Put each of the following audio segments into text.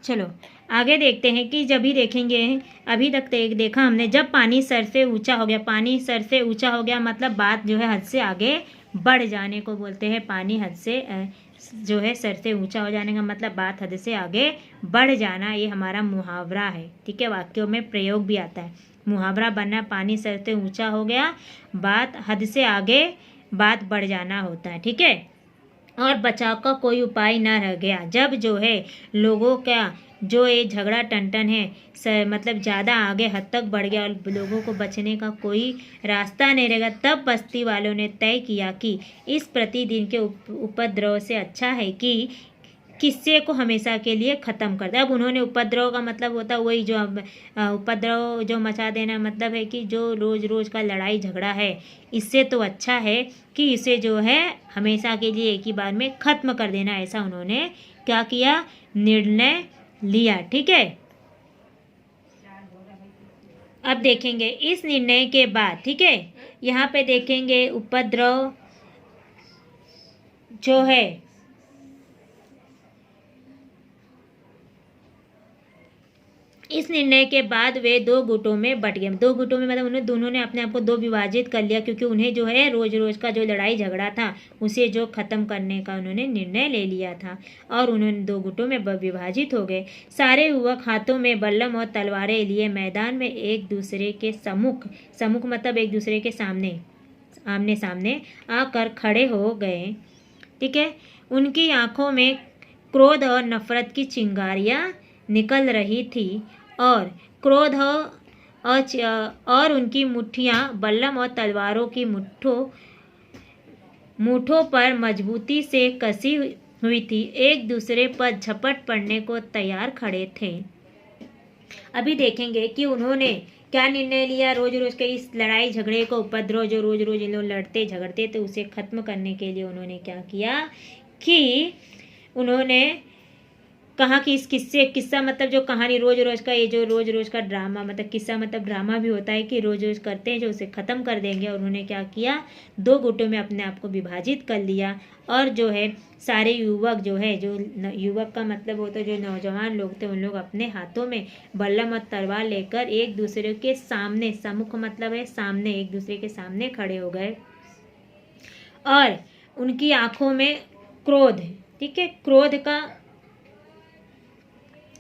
चलो आगे देखते हैं कि जब भी देखेंगे, अभी तक देखा हमने, जब पानी सर से ऊंचा हो गया, पानी सर से ऊंचा हो गया मतलब बात जो है हद से आगे बढ़ जाने को बोलते हैं। पानी हद से जो है सर से ऊंचा हो जाने का मतलब बात हद से आगे बढ़ जाना, ये हमारा मुहावरा है। ठीक है, वाक्यों में प्रयोग भी आता है मुहावरा बनना। पानी सर से ऊंचा हो गया, बात हद से आगे बात बढ़ जाना होता है। ठीक है, और बचाव का कोई उपाय न रह गया। जब जो है लोगों का जो ये झगड़ा टंटन है मतलब ज़्यादा आगे हद तक बढ़ गया और लोगों को बचने का कोई रास्ता नहीं रहेगा, तब बस्ती वालों ने तय किया कि इस प्रतिदिन के उपद्रव से अच्छा है कि किस्से को हमेशा के लिए ख़त्म कर दे। अब उन्होंने, उपद्रव का मतलब होता है वही जो उपद्रव जो मचा देना, मतलब है कि जो रोज़ रोज़ का लड़ाई झगड़ा है, इससे तो अच्छा है कि इसे जो है हमेशा के लिए एक ही बार में ख़त्म कर देना। ऐसा उन्होंने क्या किया, निर्णय लिया। ठीक है, अब देखेंगे इस निर्णय के बाद। ठीक है, यहाँ पे देखेंगे उपद्रव जो है इस निर्णय के बाद वे दो गुटों में बट गए। दो गुटों में मतलब उन्होंने दोनों ने अपने आप को दो विभाजित कर लिया, क्योंकि उन्हें जो है रोज रोज का जो लड़ाई झगड़ा था उसे जो ख़त्म करने का उन्होंने निर्णय ले लिया था, और उन्होंने दो गुटों में विभाजित हो गए। सारे युवक हाथों में बल्लम और तलवारें लिए मैदान में एक दूसरे के सम्मुख मतलब एक दूसरे के सामने आमने सामने आकर खड़े हो गए। ठीक है, उनकी आंखों में क्रोध और नफरत की चिंगारियाँ निकल रही थी, और क्रोध और उनकी मुट्ठियाँ बल्लम और तलवारों की मुठों पर मजबूती से कसी हुई थी, एक दूसरे पर झपट पड़ने को तैयार खड़े थे। अभी देखेंगे कि उन्होंने क्या निर्णय लिया। रोज रोज के इस लड़ाई झगड़े को, उपद्रव जो रोज रोज इन लोग लड़ते झगड़ते थे, उसे ख़त्म करने के लिए उन्होंने क्या किया कि उन्होंने कहा कि इस किस्सा मतलब जो कहानी रोज रोज का, ये जो रोज रोज का ड्रामा, मतलब किस्सा मतलब ड्रामा भी होता है कि रोज रोज करते हैं जो उसे ख़त्म कर देंगे। और उन्होंने क्या किया, दो गुटों में अपने आप को विभाजित कर लिया, और जो है सारे युवक जो है, जो युवक का मतलब होता है जो नौजवान लोग थे, उन लोग अपने हाथों में बल्लम और तलवार लेकर एक दूसरे के सामने, सम्मुख मतलब है सामने, एक दूसरे के सामने खड़े हो गए, और उनकी आंखों में क्रोध, ठीक है, क्रोध का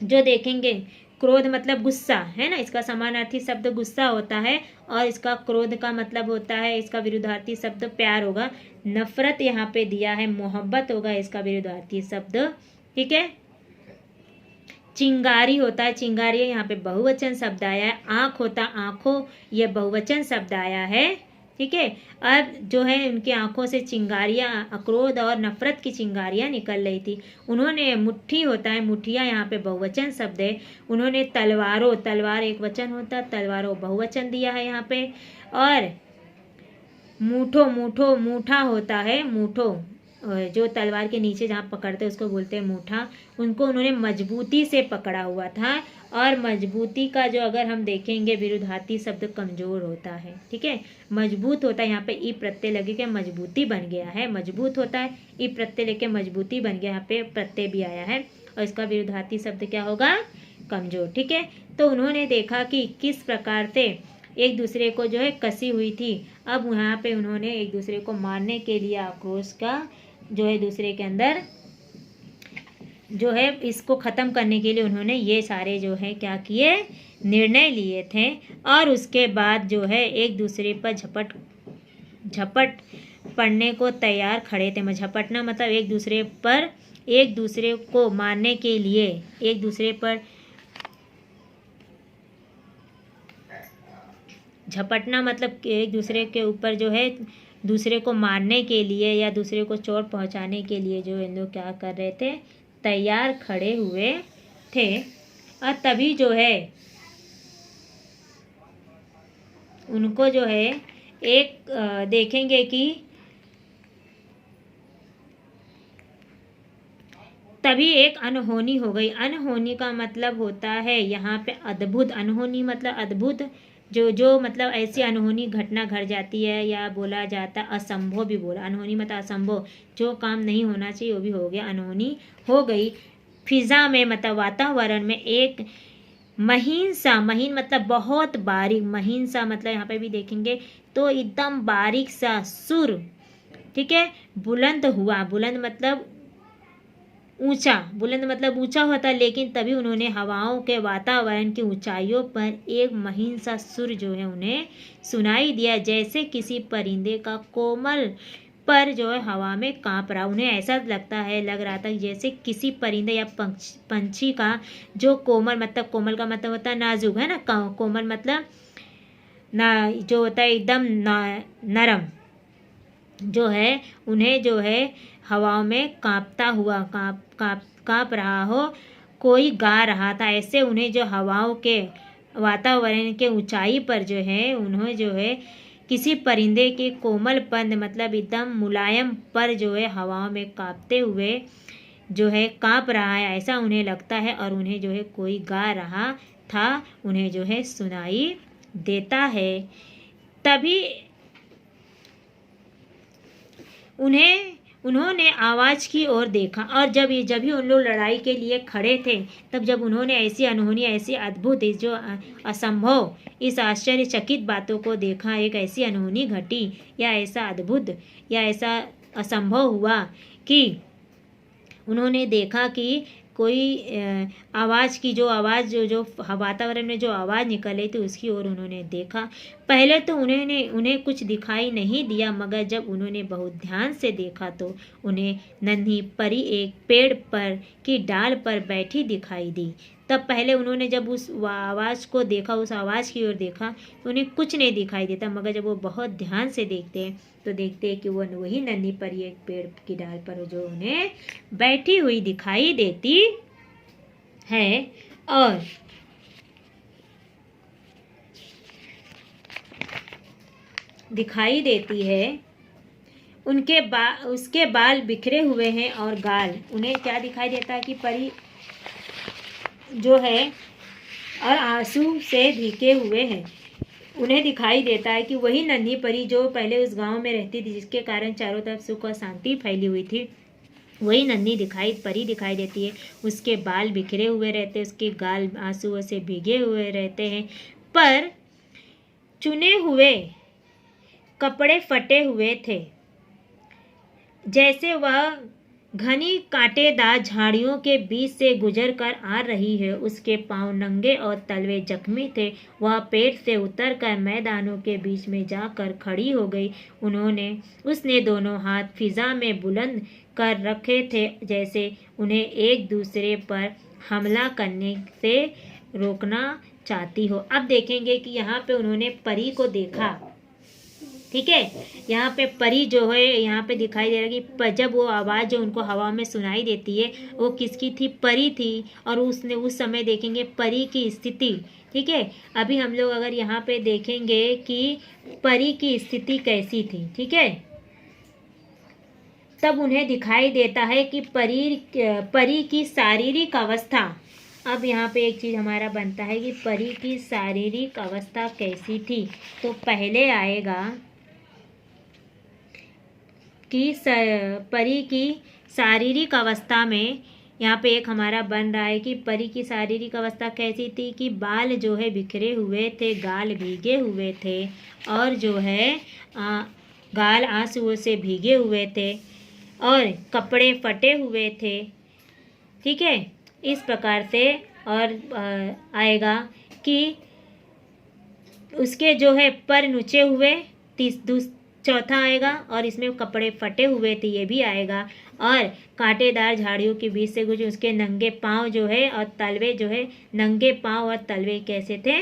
जो देखेंगे, क्रोध मतलब गुस्सा है ना, इसका समानार्थी शब्द गुस्सा होता है, और इसका क्रोध का मतलब होता है, इसका विरुद्धार्थी शब्द प्यार होगा। नफरत यहाँ पे दिया है, मोहब्बत होगा इसका विरुद्धार्थी शब्द। ठीक है, चिंगारी होता है, चिंगारी यहाँ पे बहुवचन शब्द आया है। आँख होता आँखों, ये बहुवचन शब्द आया है। ठीक है, अब जो है उनकी आंखों से चिंगारियाँ, क्रोध और नफरत की चिंगारियाँ निकल रही थी। उन्होंने, मुट्ठी होता है, मुठिया यहाँ पे बहुवचन शब्द है। उन्होंने तलवारों, तलवार एक वचन होता है, तलवारों बहुवचन दिया है यहाँ पे, और मूठा होता है, मूठो जो तलवार के नीचे जहाँ पकड़ते हैं उसको बोलते हैं मूठा। उनको उन्होंने मजबूती से पकड़ा हुआ था, और मजबूती का जो अगर हम देखेंगे विरुद्धार्थी शब्द कमजोर होता है। ठीक है, मजबूत होता है, यहाँ पे ई प्रत्यय लगे के मजबूती बन गया है, मजबूत होता है, ई प्रत्यय लेके मजबूती बन गया, यहाँ पे प्रत्यय भी आया है, और इसका विरुद्धार्थी शब्द क्या होगा, कमजोर। ठीक है, तो उन्होंने देखा कि किस प्रकार से एक दूसरे को जो है कसी हुई थी। अब यहाँ पे उन्होंने एक दूसरे को मारने के लिए आक्रोश का जो है दूसरे के अंदर जो है इसको ख़त्म करने के लिए उन्होंने ये सारे जो है क्या किए, निर्णय लिए थे, और उसके बाद जो है एक दूसरे पर झपट पड़ने को तैयार खड़े थे। झपटना मतलब एक दूसरे पर, एक दूसरे को मारने के लिए, एक दूसरे पर झपटना मतलब एक दूसरे के ऊपर जो है दूसरे को मारने के लिए या दूसरे को चोट पहुंचाने के लिए जो इन लोग क्या कर रहे थे, तैयार खड़े हुए थे। और तभी जो है उनको जो है एक देखेंगे कि तभी एक अनहोनी हो गई। अनहोनी का मतलब होता है यहाँ पे अद्भुत, अनहोनी मतलब अद्भुत, जो मतलब ऐसी अनहोनी घटना घट जाती है, या बोला जाता असंभव भी बोला, अनहोनी मतलब असंभव, जो काम नहीं होना चाहिए वो भी हो गया, अनहोनी हो गई। फिजा में मतलब वातावरण में एक महीन सा, महीन मतलब बहुत बारीक, महीन सा मतलब यहाँ पे भी देखेंगे तो एकदम बारीक सा सुर, ठीक है, बुलंद हुआ। बुलंद मतलब ऊंचा, बुलंद मतलब ऊंचा होता, लेकिन तभी उन्होंने हवाओं के वातावरण की ऊंचाइयों पर एक महीन सा सुर जो है उन्हें सुनाई दिया, जैसे किसी परिंदे का कोमल पर जो है हवा में कांप रहा। उन्हें ऐसा लग रहा था जैसे किसी परिंदे या पंछी का जो कोमल, मतलब कोमल का मतलब होता है नाजुक, है ना, कोमल मतलब ना जो होता है एकदम नरम, जो है उन्हें जो है हवाओं में कांपता हुआ कांप रहा हो, कोई गा रहा था। ऐसे उन्हें जो हवाओं के वातावरण के ऊंचाई पर जो है उन्हें जो है किसी परिंदे के कोमल पन मतलब एकदम मुलायम पर जो है हवाओं में कांपते हुए जो है कांप रहा है, ऐसा उन्हें लगता है। और उन्हें जो है कोई गा रहा था, उन्हें जो है सुनाई देता है। तभी उन्होंने आवाज़ की ओर देखा, और जब ही उन लोग लड़ाई के लिए खड़े थे, तब जब उन्होंने ऐसी अनहोनी, ऐसी अद्भुत, जो असंभव, इस आश्चर्यचकित बातों को देखा, एक ऐसी अनहोनी घटी या ऐसा अद्भुत या ऐसा असंभव हुआ कि उन्होंने देखा कि कोई आवाज़ की जो आवाज़ जो वातावरण में जो आवाज़ निकल रही थी उसकी ओर उन्होंने देखा। पहले तो उन्हें कुछ दिखाई नहीं दिया, मगर जब उन्होंने बहुत ध्यान से देखा तो उन्हें नन्ही परी एक पेड़ पर की डाल पर बैठी दिखाई दी। तब पहले उन्होंने जब उस आवाज़ को देखा, उस आवाज़ की ओर देखा, तो उन्हें कुछ नहीं दिखाई देता, मगर जब वो बहुत ध्यान से देखते हैं तो देखते हैं कि वो वही नन्ही परी एक पेड़ की डाल पर जो उन्हें बैठी हुई दिखाई देती है। और दिखाई देती है उसके बाल बिखरे हुए हैं और गाल, उन्हें क्या दिखाई देता है कि परी जो है और आंसू से भीगे हुए हैं। उन्हें दिखाई देता है कि वही नन्ही परी जो पहले उस गांव में रहती थी, जिसके कारण चारों तरफ सुख और शांति फैली हुई थी, वही नन्ही परी दिखाई देती है। उसके बाल बिखरे हुए रहते हैं, उसके गाल आंसुओं से भीगे हुए रहते हैं, पर चुने हुए कपड़े फटे हुए थे, जैसे वह घनी कांटेदार झाड़ियों के बीच से गुजर कर आ रही है। उसके पांव नंगे और तलवे जख्मी थे। वह पेड़ से उतरकर मैदानों के बीच में जाकर खड़ी हो गई। उसने दोनों हाथ फिजा में बुलंद कर रखे थे, जैसे उन्हें एक दूसरे पर हमला करने से रोकना चाहती हो। अब देखेंगे कि यहाँ पे उन्होंने परी को देखा, ठीक है, यहाँ पे परी जो है यहाँ पे दिखाई दे रहा है कि जब वो आवाज़ जो उनको हवा में सुनाई देती है वो किसकी थी, परी थी। और उसने उस समय देखेंगे परी की स्थिति, ठीक है। अभी हम लोग अगर यहाँ पे देखेंगे कि परी की स्थिति कैसी थी, ठीक है, तब उन्हें दिखाई देता है कि परी की शारीरिक अवस्था। अब यहाँ पे एक चीज़ हमारा बनता है कि परी की शारीरिक अवस्था कैसी थी। तो पहले आएगा कि परी की शारीरिक अवस्था में यहाँ पे एक हमारा बन रहा है कि परी की शारीरिक अवस्था कैसी थी कि बाल जो है बिखरे हुए थे, गाल भीगे हुए थे, और जो है गाल आंसुओं से भीगे हुए थे, और कपड़े फटे हुए थे, ठीक है, इस प्रकार से। और आएगा कि उसके जो है पर नुचे हुए, चौथा आएगा, और इसमें कपड़े फटे हुए थे, ये भी आएगा। और कांटेदार झाड़ियों के बीच से कुछ उसके नंगे पाँव जो है और तलवे जो है, नंगे पाँव और तलवे कैसे थे,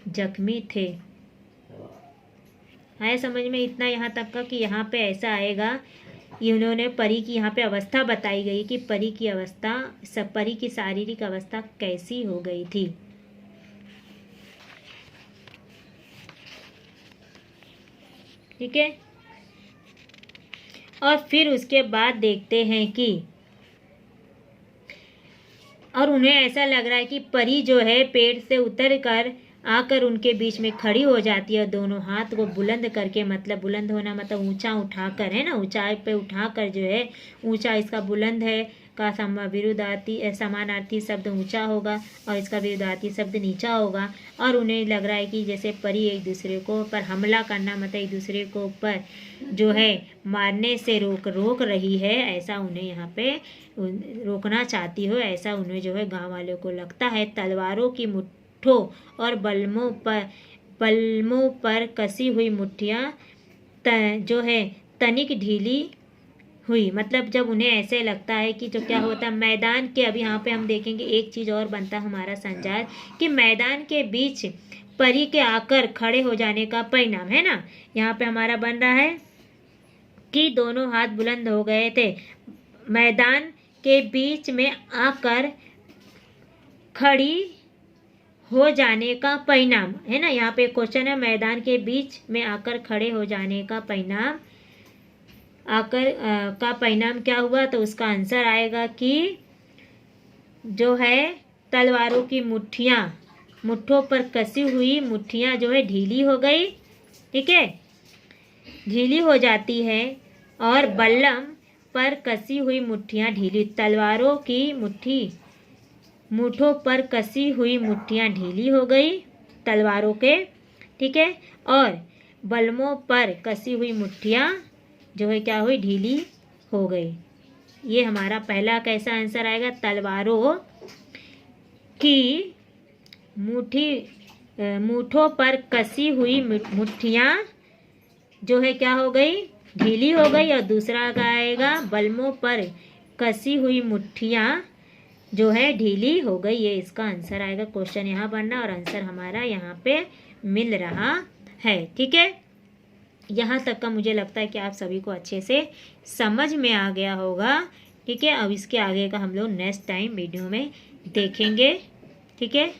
जख्मी थे। आया समझ में इतना यहाँ तक का कि यहाँ पे ऐसा आएगा, इन्होंने परी की यहाँ पे अवस्था बताई गई कि परी की शारीरिक अवस्था कैसी हो गई थी। ठीक है, और फिर उसके बाद देखते हैं कि और उन्हें ऐसा लग रहा है कि परी जो है पेड़ से उतर कर आकर उनके बीच में खड़ी हो जाती है, और दोनों हाथ को बुलंद करके, मतलब बुलंद होना मतलब ऊंचा उठाकर, है ना, ऊंचाई पे उठाकर जो है, ऊंचा इसका बुलंद है, का विरुद्धार्थी समानार्थी शब्द ऊंचा होगा और इसका विरुद्धार्थी शब्द नीचा होगा। और उन्हें लग रहा है कि जैसे परी एक दूसरे को पर हमला करना, मतलब एक दूसरे को ऊपर जो है मारने से रोक रही है, ऐसा उन्हें यहाँ पे रोकना चाहती हो, ऐसा उन्हें जो है गाँव वालों को लगता है। तलवारों की मुट्ठों और बल्मों पर कसी हुई मुट्ठियाँ जो है तनिक ढीली हुई, मतलब जब उन्हें ऐसे लगता है कि जो क्या होता है मैदान के, अभी यहाँ पे हम देखेंगे एक चीज़ और बनता है हमारा संचार कि मैदान के बीच परी के आकर खड़े हो जाने का परिणाम, है ना। यहाँ पे हमारा बन रहा है कि दोनों हाथ बुलंद हो गए थे, मैदान के बीच में आकर खड़ी हो जाने का परिणाम, है ना। यहाँ पे क्वेश्चन है मैदान के बीच में आकर खड़े हो जाने का परिणाम, का परिणाम क्या हुआ, तो उसका आंसर आएगा कि जो है तलवारों की मुट्ठों पर कसी हुई मुट्ठियाँ जो है ढीली हो गई, ठीक है, ढीली हो जाती है। और बल्लम पर कसी हुई मुट्ठियाँ ढीली, तलवारों की मुट्ठों पर कसी हुई मुट्ठियाँ ढीली हो गई तलवारों के, ठीक है। और बल्लमों पर कसी हुई मुट्ठियाँ जो है क्या हुई, ढीली हो गई। ये हमारा पहला कैसा आंसर आएगा, तलवारों की मुट्ठों पर कसी हुई मुट्ठियाँ जो है क्या हो गई, ढीली हो गई। और दूसरा का आएगा बल्लमों पर कसी हुई मुट्ठियाँ जो है ढीली हो गई, ये इसका आंसर आएगा। क्वेश्चन यहाँ बनना और आंसर हमारा यहाँ पे मिल रहा है, ठीक है। यहाँ तक का मुझे लगता है कि आप सभी को अच्छे से समझ में आ गया होगा, ठीक है। अब इसके आगे का हम लोग नेक्स्ट टाइम वीडियो में देखेंगे, ठीक है।